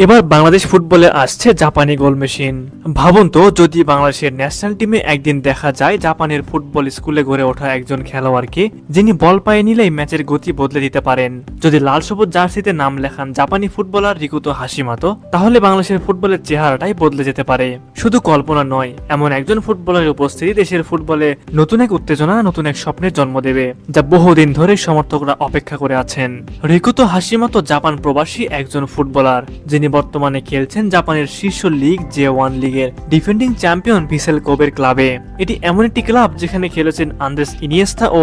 এবার বাংলাদেশ ফুটবলে আসছে জাপানি গোল মেশিন। ভাবুন তো, যদি বাংলাদেশের ন্যাশনাল টিমে একদিন দেখা যায় জাপানের ফুটবল স্কুলে গড়ে ওঠা একজন খেলোয়াড়কে, যিনি বল পায়ে নিলেই ম্যাচের গতি বদলে দিতে পারেন। যদি লাল সবুজ জার্সিতে নাম লেখান জাপানি ফুটবলার রিকুতো হাশিমাতো, তাহলে বাংলাদেশের ফুটবলের চেহারাটাই বদলে যেতে পারে। শুধু কল্পনা নয়, এমন একজন ফুটবলের উপস্থিতি দেশের ফুটবলে নতুন এক উত্তেজনা, নতুন এক স্বপ্নের জন্ম দেবে, যা বহুদিন ধরে সমর্থকরা অপেক্ষা করে আছেন। রিকুতো হাশিমাতো জাপান প্রবাসী একজন ফুটবলার, যিনি বর্তমানে খেলছেন জাপানের শীর্ষ লিগ J1 লিগের ডিফেন্ডিং চ্যাম্পিয়ন ভিসেল কোবের ক্লাবে। এটি এমন একটি ক্লাব যেখানে খেলেছেন আন্দ্রেস ইনিয়েস্তা ও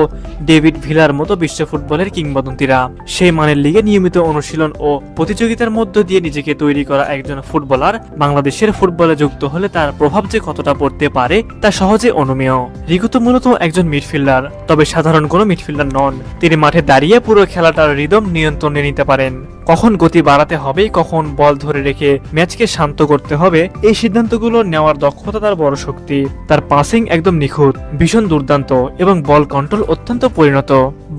ডেভিড ভিলার মতো বিশ্ব ফুটবলের কিংবদন্তিরা। সেই মানের লিগে নিয়মিত অনুশীলন ও প্রতিযোগিতার মধ্য দিয়ে নিজেকে তৈরি করা একজন ফুটবলার বাংলাদেশের ফুটবলে যুক্ত হলে তার প্রভাব যে কতটা পড়তে পারে তা সহজে অনুমেয়। রিকুতো মূলত একজন মিডফিল্ডার, তবে সাধারণ কোনো মিডফিল্ডার নন। তিনি মাঠে দাঁড়িয়ে পুরো খেলাটার রিদম নিয়ন্ত্রণে নিতে পারেন। কখন গতি বাড়াতে হবে, কখন বল ধরে রেখে ম্যাচকে শান্ত করতে হবে, এই সিদ্ধান্তগুলো নেওয়ার দক্ষতা তার বড় শক্তি। তার পাসিং একদম নিখুঁত, ভীষণ দুর্দান্ত এবং বল কন্ট্রোল অত্যন্ত পরিণত।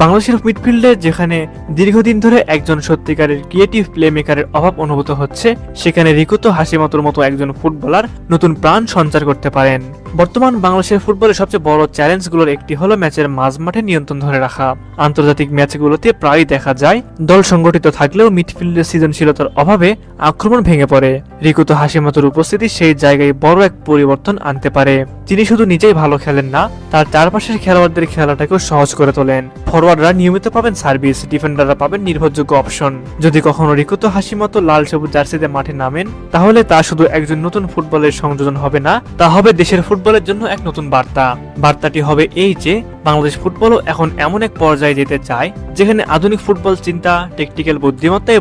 বাংলাদেশের মিডফিল্ডে যেখানে দীর্ঘদিন ধরে একজন সত্যিকারের ক্রিয়েটিভ প্লে মেকারের অভাব অনুভূত হচ্ছে, সেখানে রিকুতো হাশিমাতোর মতো একজন ফুটবলার নতুন প্রাণ সঞ্চার করতে পারেন। বর্তমান বাংলাদেশের ফুটবলের সবচেয়ে বড় চ্যালেঞ্জগুলোর একটি হলো ম্যাচের মাঝমাঠে নিয়ন্ত্রণ ধরে রাখা। আন্তর্জাতিক ম্যাচগুলোতে প্রায়ই দেখা যায় দল সংগঠিত থাকলেও মিডফিল্ডের সৃজনশীলতার অভাবে আক্রমণ ভেঙে পড়ে। রিকুতো হাশিমাতোর উপস্থিতি সেই জায়গায় বড় এক পরিবর্তন আনতে পারে। তিনি শুধু নিজেই ভালো খেলেন না, তার চারপাশের খেলোয়াড়দের খেলাটাকেও সহজ করে তোলেন। ফরওয়ার্ডরা নিয়মিত পাবেন সার্ভিস, ডিফেন্ডাররা পাবেন নির্ভরযোগ্য অপশন। যদি কখনো রিকুতো হাশিমাতো লাল সবুজ জার্সিতে মাঠে নামেন, তাহলে তা শুধু একজন নতুন ফুটবলের সংযোজন হবে না, তা হবে দেশের ফুটবলের জন্য এক নতুন বার্তা। বার্তাটি হবে এই যে বাংলাদেশ ফুটবলও এখন এমন এক পর্যায়ে যেতে চায় যেখানে আধুনিক ফুটবল চিন্তা, টেকনিক্যাল বুদ্ধিমত্তা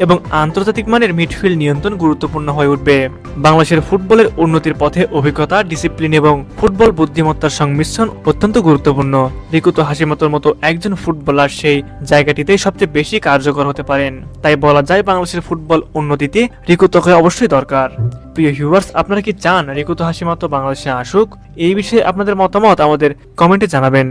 এবং আন্তর্জাতিক মানের মিডফিল্ড নিয়ন্ত্রণ গুরুত্বপূর্ণ হয়ে উঠবে। বাংলাদেশের ফুটবলের উন্নতির পথে অভিজ্ঞতা, ডিসিপ্লিন এবং ফুটবল বুদ্ধিমত্তার সংমিশ্রণ অত্যন্ত গুরুত্বপূর্ণ। রিকুতো হাশিমাতোর মতো একজন ফুটবলার সেই জায়গাটিতেই সবচেয়ে বেশি কার্যকর হতে পারেন। তাই বলা যায় বাংলাদেশের ফুটবল উন্নতিতে রিকুতোকে অবশ্যই দরকার। প্রিয় ভিউয়ার্স, আপনারা কি চান রিকুতো হাশিমাতো বাংলাদেশে আসুক? এই বিষয়ে আপনাদের মতামত আমাদের কমেন্টে জানাবেন।